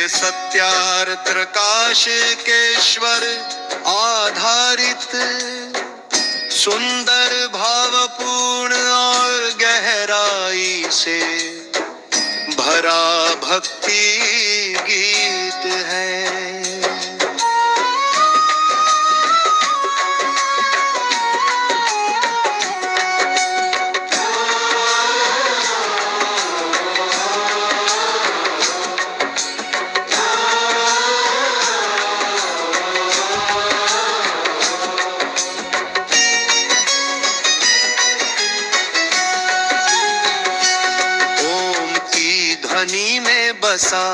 सत्यार्थ काशिकेश्वर आधारित सुंदर भावपूर्ण और गहराई से भरा भक्ति गीत है। ध्वनि में बसा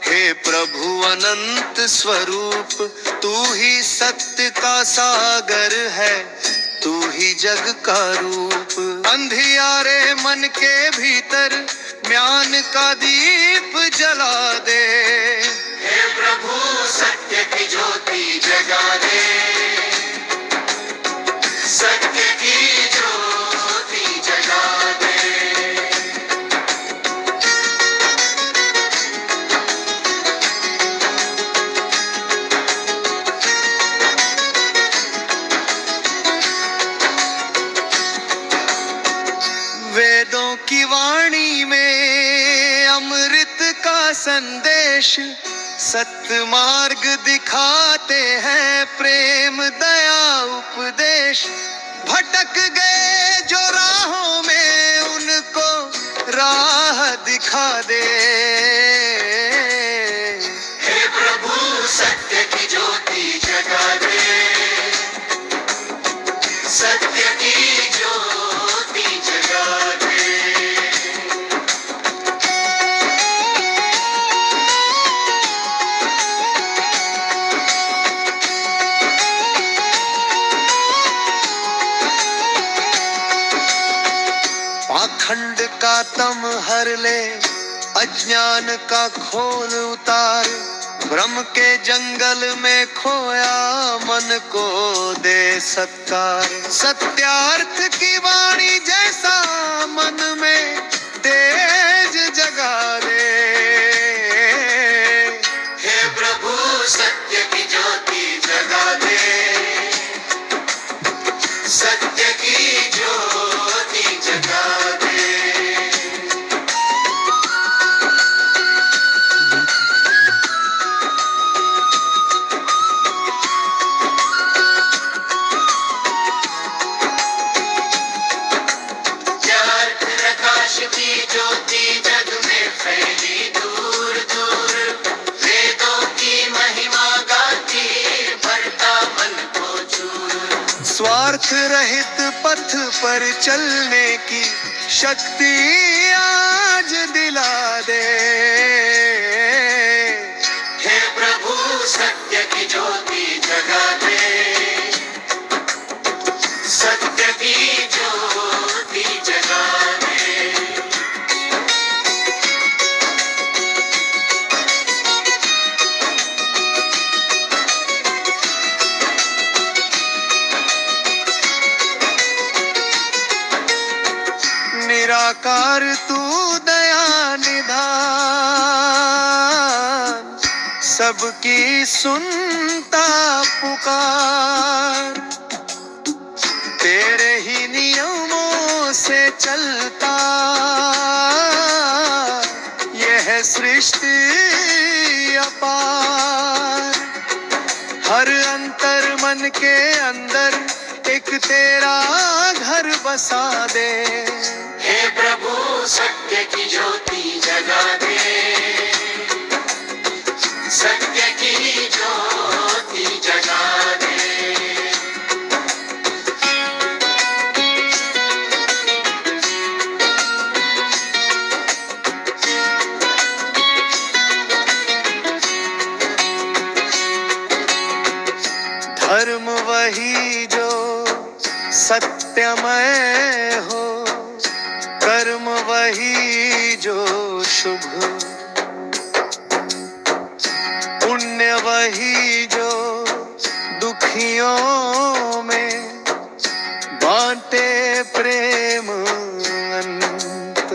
हे प्रभु अनंत स्वरूप, तू ही सत्य का सागर है, तू ही जग का रूप। अंधियारे मन के भीतर ज्ञान का दीप जला दे, हे प्रभु सत्य की ज्योति जगा दे, सत्य की ज्योति जगा दे। वेदों की वाणी में अमृत का संदेश, सत्य मार्ग दिखाते हैं प्रेम दया उपदेश। भटक गए जो राहों में उनको राह दिखा दे, हे प्रभु सत्य की ज्योति जगा दे, सत्य की ज्योति जगा दे। पाखंड का तम हर ले, अज्ञान का खोल उतार, ब्रह्म के जंगल में खोया मन को दे सत्कार। सत्यार्थ की वाणी जैसा मन में तेज जगा दे, हे प्रभु सत्य की ज्योति जगा दे, सत्य की ज्योति जगा दे। की ज्योति जग में फैली दूर दूर, वेदों की महिमा गाती भरता मन को चूर। स्वार्थ रहित पथ पर चलने की शक्ति आज दिला दे, हे प्रभु सत्य की ज्योति जगा दे, सत्य की ज्योति जगा दे। निराकार तू दया निधान, सबकी सुनता पुकार। तेरे ही नियमों से चलता यह सृष्टि अपार। हर अंतर मन के अंदर एक तेरा घर बसा दे, हे प्रभु सत्य की ज्योति जगा दे, सत्य की ज्योति जगा दे। धर्म वही जो सत्यमय हो, कर्म वही जो शुभ, पुण्य वही जो दुखियों में बांटे प्रेम अनंत।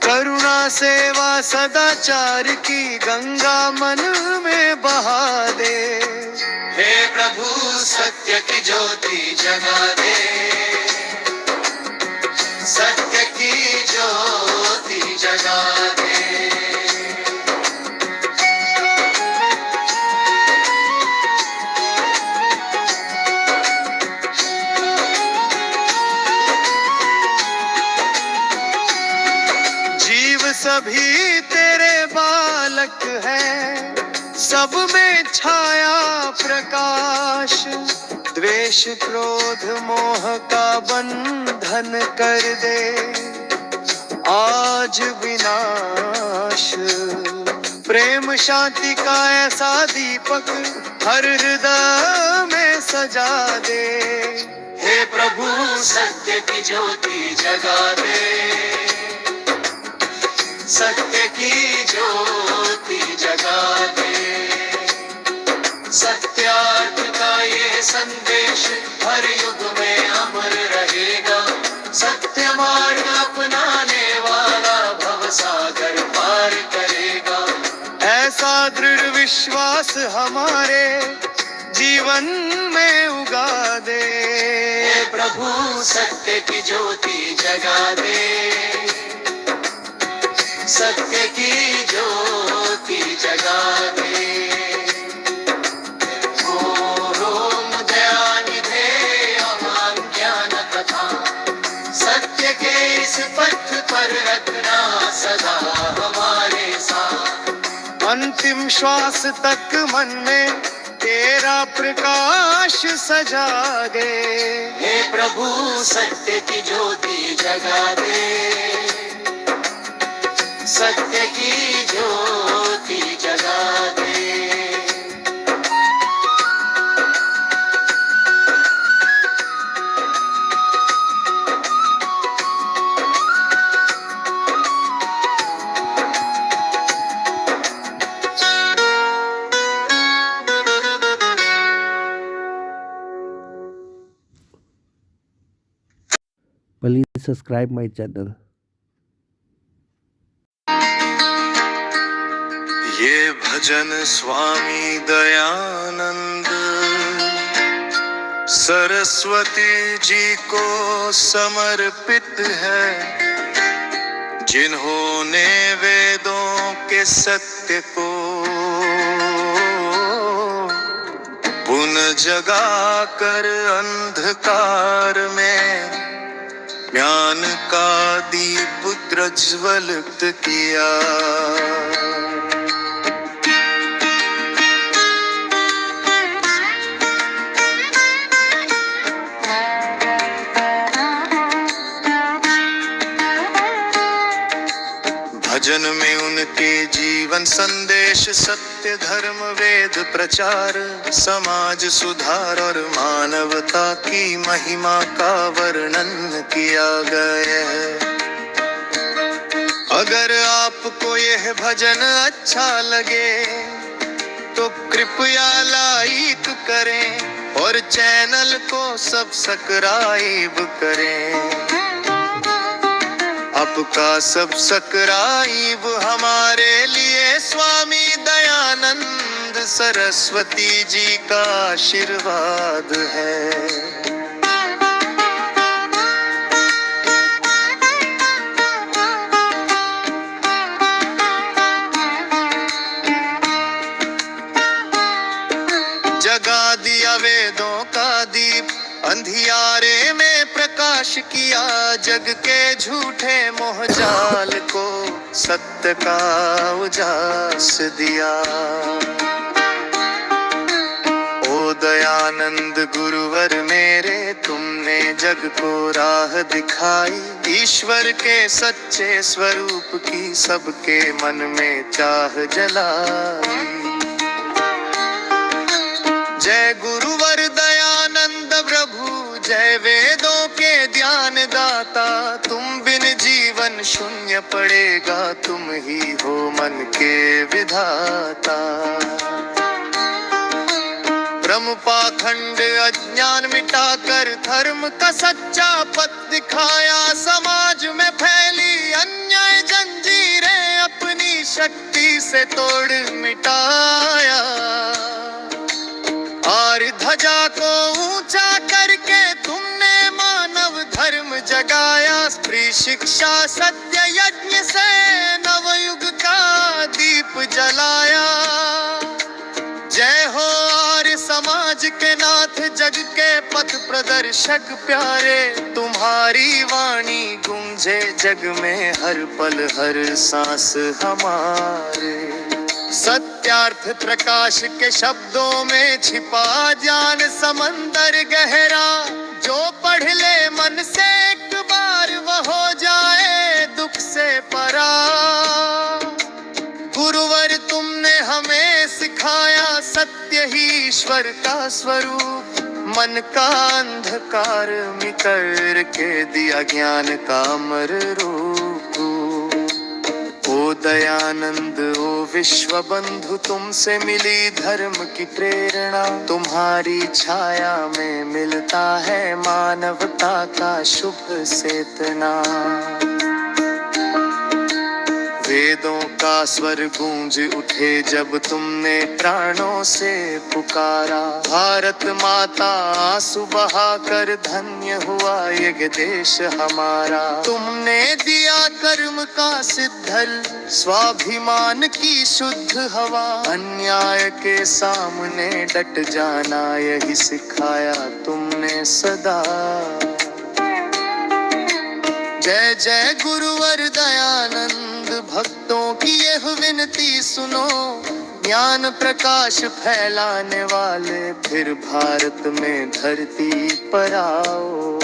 करुणा सेवा सदाचार की गंगा मन में बहा दे। हे प्रभु सत्य की ज्योति जगा दे, सत्य की ज्योति जगा दे। सभी तेरे बालक हैं, सब में छाया प्रकाश। द्वेष क्रोध मोह का बंधन कर दे आज विनाश। प्रेम शांति का ऐसा दीपक हर हृदय में सजा दे। हे प्रभु सत्य की ज्योति जगा दे, सत्य की ज्योति जगा दे। सत्यार्थ का ये संदेश हर युग में अमर रहेगा। सत्य मार्ग अपनाने वाला भव सागर पार करेगा। ऐसा दृढ़ विश्वास हमारे जीवन में उगा दे। हे प्रभु सत्य की ज्योति जगा दे, सत्य की ज्योति जगा दे। ओम दयानिधे अहं ज्ञान कथा, सत्य के इस पथ पर रखना सदा हमारे साथ। अंतिम श्वास तक मन में तेरा प्रकाश सजा दे। हे प्रभु सत्य की ज्योति जगा दे, सत्य की ज्योति जगा दे। Please subscribe my channel. ये भजन स्वामी दयानंद सरस्वती जी को समर्पित है, जिन्होंने वेदों के सत्य को पुन जगा कर अंधकार में ज्ञान का दीप प्रज्वलित किया। भजन में उनके जीवन संदेश, सत्य धर्म वेद प्रचार, समाज सुधार और मानवता की महिमा का वर्णन किया गया है। अगर आपको यह भजन अच्छा लगे तो कृपया लाइक करें और चैनल को सब्सक्राइब करें। आपका सब्सक्राइब हमारे लिए स्वामी दयानंद सरस्वती जी का आशीर्वाद है। जगा दिया वेदों का दीप, अंधियारे में प्रकाश किया, जग के झूठे मोहजाल को सत्य का उजास दिया। ओ दयानंद गुरुवर मेरे, तुमने जग को राह दिखाई, ईश्वर के सच्चे स्वरूप की सबके मन में चाह जलाई। जय गुरुवर दयानंद प्रभु, जय वेदों के ज्ञान दाता, तुम बिन जीवन शून्य पड़ेगा, तुम ही हो मन के विधाता। ब्रह्म पाखंड अज्ञान मिटाकर धर्म का सच्चा पथ दिखाया, समाज में फैली अन्याय जंजीरें शक्ति से तोड़ मिटाया, और ध्वजा को ऊंचा करके तुमने मानव धर्म जगाया। स्त्री शिक्षा सत्य यज्ञ से नवयुग का दीप जलाया। जय हो आर्य समाज के नाथ, जग के पथ प्रदर्शक प्यारे। तुम्हारी वाणी गूंजे जग में हर पल हर सांस हमारे। सत्यार्थ प्रकाश के शब्दों में छिपा ज्ञान समंदर गहरा। जो पढ़ ले मन से एक बार वह हो जाए दुख से परा। गुरुवर तुमने हमें सिखाया सत्य ही ईश्वर का स्वरूप। मन का अंधकार मिकर के दिया ज्ञान का अमर रूप। ओ दयानंद ओ विश्व बंधु, तुमसे मिली धर्म की प्रेरणा। तुम्हारी छाया में मिलता है मानवता का शुभ चेतना। वेदों का स्वर गूंज उठे जब तुमने प्राणों से पुकारा। भारत माता आंसू बहाकर धन्य हुआ ये देश हमारा। तुमने दिया कर्म का सिद्धल, स्वाभिमान की शुद्ध हवा। अन्याय के सामने डट जाना यही सिखाया तुमने सदा। जय जय गुरुवर दयानंद, भक्तों की यह विनती सुनो। ज्ञान प्रकाश फैलाने वाले फिर भारत में धरती पर आओ।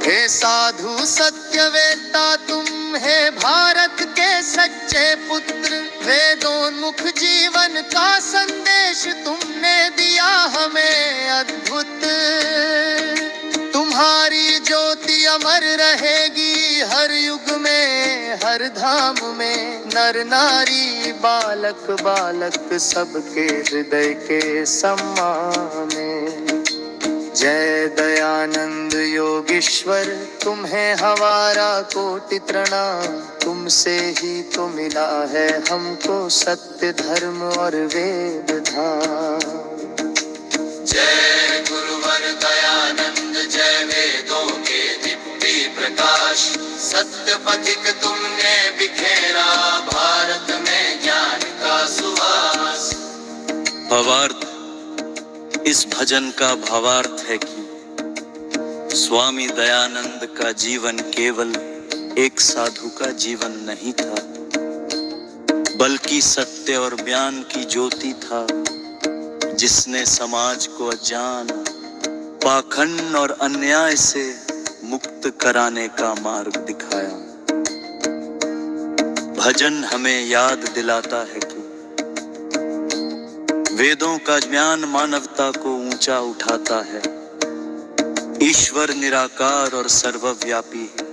हे साधु सत्यवेता तुम, हे भारत के सच्चे पुत्र। वेदोन्मुख जीवन का संदेश तुमने दिया हमें अद्भुत। तुम्हारी ज्योति अमर रहेगी हर युग में हर धाम में। नर नारी बालक बालक सबके हृदय के सम्माने। जय दयानंद योगीश्वर, तुम्हें हमारा कोटि प्रणाम। तुमसे ही तो मिला है हमको सत्य धर्म और वेद धाम। जय गुरुवर दयानंद, जय वेदों के दीप्ति प्रकाश। सत्य पथिक तुमने बिखेरा भारत में ज्ञान का सुवास। भावार्थ, इस भजन का भावार्थ है कि स्वामी दयानंद का जीवन केवल एक साधु का जीवन नहीं था, बल्कि सत्य और ज्ञान की ज्योति था, जिसने समाज को अज्ञान, पाखंड और अन्याय से मुक्त कराने का मार्ग दिखाया। भजन हमें याद दिलाता है कि वेदों का ज्ञान मानवता को ऊंचा उठाता है। ईश्वर निराकार और सर्वव्यापी है।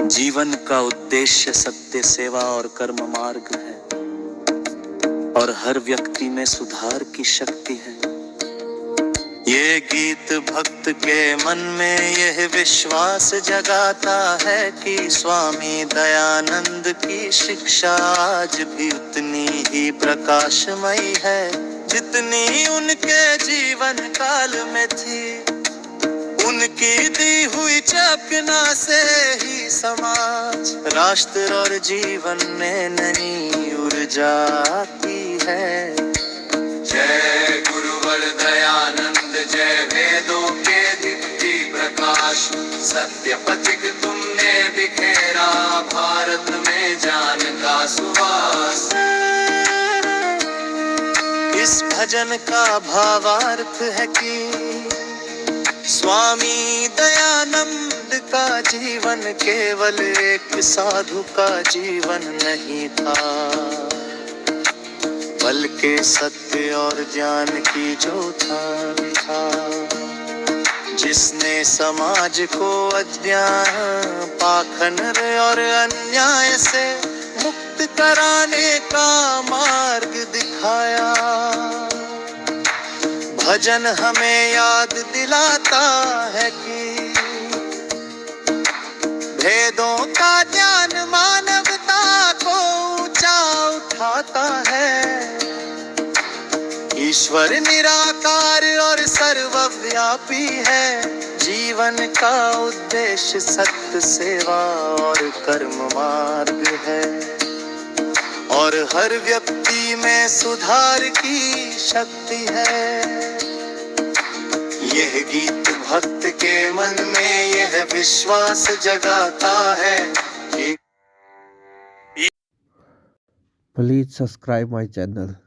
जीवन का उद्देश्य सत्य, सेवा और कर्म मार्ग है, और हर व्यक्ति में सुधार की शक्ति है। ये गीत भक्त के मन में यह विश्वास जगाता है कि स्वामी दयानंद की शिक्षा आज भी उतनी ही प्रकाशमयी है जितनी उनके जीवन काल में थी। उनकी दी हुई चेतना से ही समाज, राष्ट्र और जीवन में नई ऊर्जा आती है। जय गुरुवर दयानंद, जय वेदों के दीप्ति प्रकाश। सत्य पथिक तुमने बिखेरा भारत में ज्ञान का सुवास। इस भजन का भावार्थ है कि स्वामी दयानंद का जीवन केवल एक साधु का जीवन नहीं था, बल्कि सत्य और ज्ञान की ज्योति था, जिसने समाज को अज्ञान, पाखंड और अन्याय से मुक्त कराने का मार्ग दिखाया। भजन हमें याद दिलाता है कि भेदों का ज्ञान मानवता ईश्वर निराकार और सर्वव्यापी है। जीवन का उद्देश्य सत्य, सेवा और कर्म मार्ग है। और हर व्यक्ति में सुधार की शक्ति है। यह गीत भक्त के मन में यह विश्वास जगाता है कि Please subscribe my channel.